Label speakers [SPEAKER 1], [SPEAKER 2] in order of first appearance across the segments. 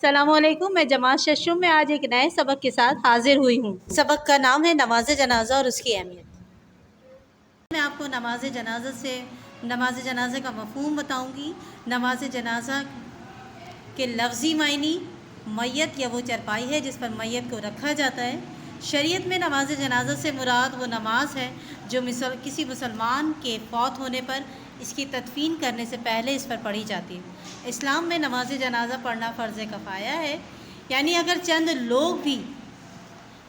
[SPEAKER 1] السلام علیکم، میں جماعت ششم میں آج ایک نئے سبق کے ساتھ حاضر ہوئی ہوں۔ سبق کا نام ہے نماز جنازہ اور اس کی اہمیت۔ میں آپ کو نماز جنازہ کا مفہوم بتاؤں گی، نماز جنازہ کے لفظی معنی، میت یا وہ چرپائی ہے جس پر میت کو رکھا جاتا ہے۔ شریعت میں نماز جنازہ سے مراد وہ نماز ہے جو کسی مسلمان کے فوت ہونے پر اس کی تدفین کرنے سے پہلے اس پر پڑھی جاتی ہے۔ اسلام میں نماز جنازہ پڑھنا فرض کفایہ ہے، یعنی اگر چند لوگ بھی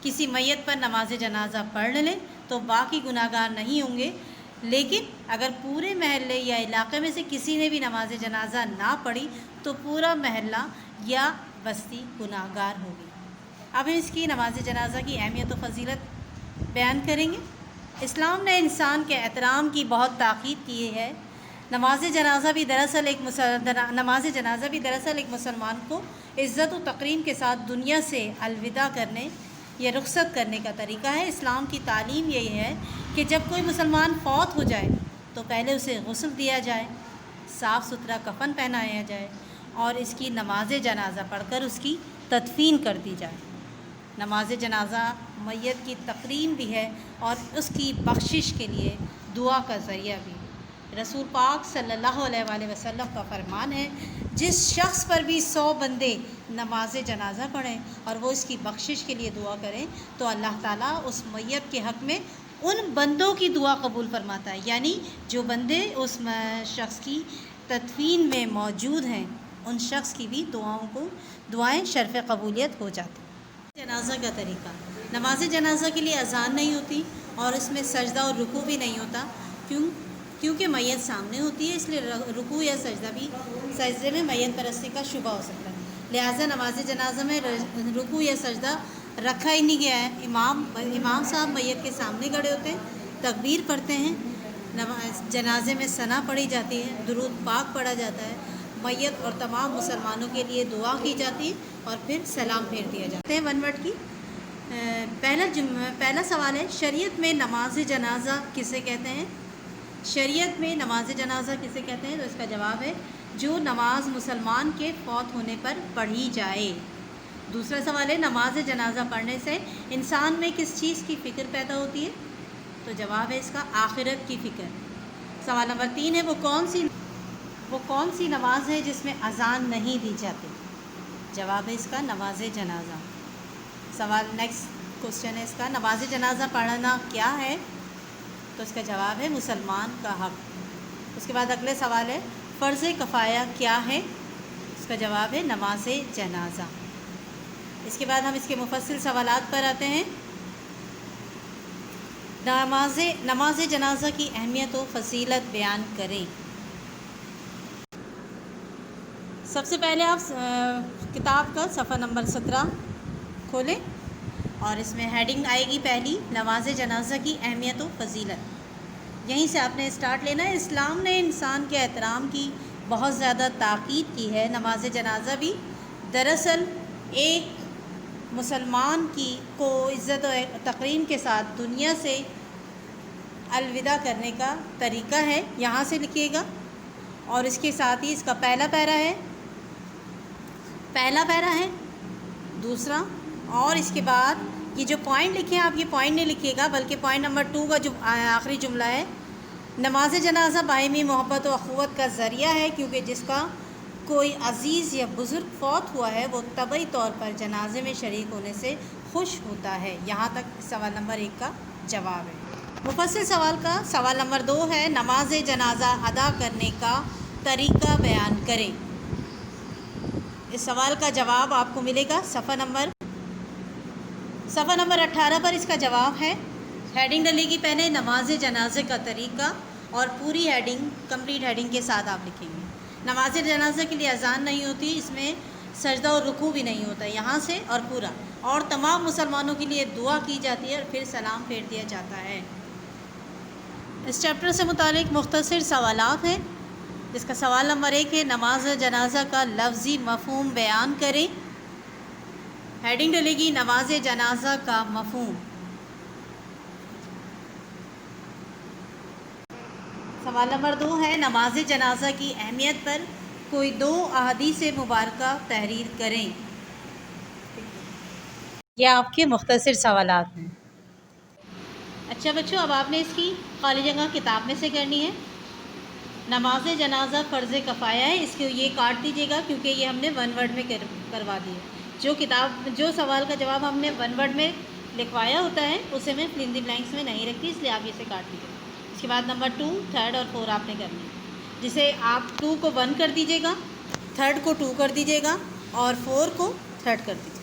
[SPEAKER 1] کسی میت پر نماز جنازہ پڑھ لیں تو باقی گناہگار نہیں ہوں گے، لیکن اگر پورے محلے یا علاقے میں سے کسی نے بھی نماز جنازہ نہ پڑھی تو پورا محلہ یا بستی گناہگار ہوگی۔ اب ہم اس کی نماز جنازہ کی اہمیت و فضیلت بیان کریں گے۔ اسلام نے انسان کے احترام کی بہت تاکید کی ہے۔ نماز جنازہ بھی دراصل ایک مسلمان کو عزت و تکریم کے ساتھ دنیا سے الوداع کرنے یا رخصت کرنے کا طریقہ ہے۔ اسلام کی تعلیم یہی ہے کہ جب کوئی مسلمان فوت ہو جائے تو پہلے اسے غسل دیا جائے، صاف ستھرا کفن پہنایا جائے اور اس کی نماز جنازہ پڑھ کر اس کی تدفین کر دی جائے۔ نماز جنازہ میت کی تکریم بھی ہے اور اس کی بخشش کے لیے دعا کا ذریعہ بھی۔ رسول پاک صلی اللہ علیہ وآلہ وسلم کا فرمان ہے، جس شخص پر بھی 100 بندے نماز جنازہ پڑھیں اور وہ اس کی بخشش کے لیے دعا کریں تو اللہ تعالیٰ اس میت کے حق میں ان بندوں کی دعا قبول فرماتا ہے، یعنی جو بندے اس شخص کی تدفین میں موجود ہیں ان شخص کی بھی دعائیں شرف قبولیت ہو جاتی ہیں۔ جنازہ کا طریقہ، نماز جنازہ کے لیے اذان نہیں ہوتی اور اس میں سجدہ اور رکوع بھی نہیں ہوتا، کیونکہ میت سامنے ہوتی ہے، اس لیے رکوع یا سجدے میں میت پرستی کا شبہ ہو سکتا ہے، لہٰذا نماز جنازہ میں رکوع یا سجدہ رکھا ہی نہیں گیا ہے۔ امام صاحب میت کے سامنے کھڑے ہوتے ہیں، تکبیر پڑھتے ہیں، جنازے میں ثنا پڑھی جاتی ہے، درود پاک پڑھا جاتا ہے، میت اور تمام مسلمانوں کے لیے دعا کی جاتی ہے اور پھر سلام پھیر دیا جاتا ہے۔ ون ورڈ کی پہلا سوال ہے، شریعت میں نماز جنازہ کسے کہتے ہیں؟ شریعت میں نماز جنازہ کسے کہتے ہیں؟ تو اس کا جواب ہے جو نماز مسلمان کے فوت ہونے پر پڑھی جائے۔ دوسرا سوال ہے، نماز جنازہ پڑھنے سے انسان میں کس چیز کی فکر پیدا ہوتی ہے؟ تو جواب ہے اس کا آخرت کی فکر۔ سوال نمبر 3 ہے، وہ کون سی نماز ہے جس میں اذان نہیں دی جاتی؟ جواب ہے اس کا نماز جنازہ۔ سوال نیکسٹ کوشچن ہے اس کا، نماز جنازہ پڑھنا کیا ہے؟ تو اس کا جواب ہے مسلمان کا حق۔ اس کے بعد اگلے سوال ہے، فرض کفایہ کیا ہے؟ اس کا جواب ہے نماز جنازہ۔ اس کے بعد ہم اس کے مفصل سوالات پر آتے ہیں۔ نماز جنازہ کی اہمیت و فضیلت بیان کریں۔ سب سے پہلے آپ کتاب کا صفحہ نمبر 17 کھولیں اور اس میں ہیڈنگ آئے گی پہلی، نماز جنازہ کی اہمیت و فضیلت۔ یہیں سے آپ نے اسٹارٹ لینا ہے۔ اسلام نے انسان کے احترام کی بہت زیادہ تاکید کی ہے۔ نماز جنازہ بھی دراصل ایک مسلمان کو عزت و تکریم کے ساتھ دنیا سے الوداع کرنے کا طریقہ ہے۔ یہاں سے لکھیے گا اور اس کے ساتھ ہی اس کا پہلا پیرا ہے، دوسرا، اور اس کے بعد یہ جو پوائنٹ لکھے ہیں آپ یہ پوائنٹ نہیں لکھیے گا بلکہ پوائنٹ نمبر 2 کا جو آخری جملہ ہے، نماز جنازہ باہمی محبت و اخوت کا ذریعہ ہے، کیونکہ جس کا کوئی عزیز یا بزرگ فوت ہوا ہے وہ طبعی طور پر جنازے میں شریک ہونے سے خوش ہوتا ہے۔ یہاں تک سوال نمبر 1 کا جواب ہے۔ مفصل سوال کا سوال نمبر 2 ہے، نماز جنازہ ادا کرنے کا طریقہ بیان کریں۔ اس سوال کا جواب آپ کو ملے گا صفحہ نمبر 18 پر۔ اس کا جواب ہے، ہیڈنگ ڈلے گی پہلے نماز جنازے کا طریقہ اور پوری ہیڈنگ کمپلیٹ ہیڈنگ کے ساتھ آپ لکھیں گے۔ نماز جنازہ کے لیے اذان نہیں ہوتی، اس میں سجدہ اور رکوع بھی نہیں ہوتا، یہاں سے اور پورا، اور تمام مسلمانوں کے لیے دعا کی جاتی ہے اور پھر سلام پھیر دیا جاتا ہے۔ اس چیپٹر سے متعلق مختصر سوالات ہیں، جس کا سوال نمبر 1 ہے، نماز جنازہ کا لفظی مفہوم بیان کریں۔ ہیڈنگ ڈلے گی نماز جنازہ کا مفہوم۔ سوال نمبر 2 ہے، نماز جنازہ کی اہمیت پر کوئی 2 احادیث مبارکہ تحریر کریں۔ یہ آپ کے مختصر سوالات ہیں۔ اچھا بچوں، اب آپ نے اس کی خالی جگہ کتاب میں سے کرنی ہے۔ نماز جنازہ فرض کفایہ ہے، اس کو یہ کاٹ دیجیے گا کیونکہ یہ ہم نے 1 ورڈ میں کروا دی ہے۔ جو سوال کا جواب ہم نے 1 ورڈ میں لکھوایا ہوتا ہے اسے میں فل ان دی بلینکس میں نہیں رکھتی، اس لیے آپ اسے کاٹ دیجیے۔ اس کے بعد نمبر 2، 3 اور 4 آپ نے کرنا ہے، جسے آپ 2 کو 1 کر دیجیے گا، 3 کو 2 کر دیجیے گا اور 4 کو 3 کر دیجیے گا۔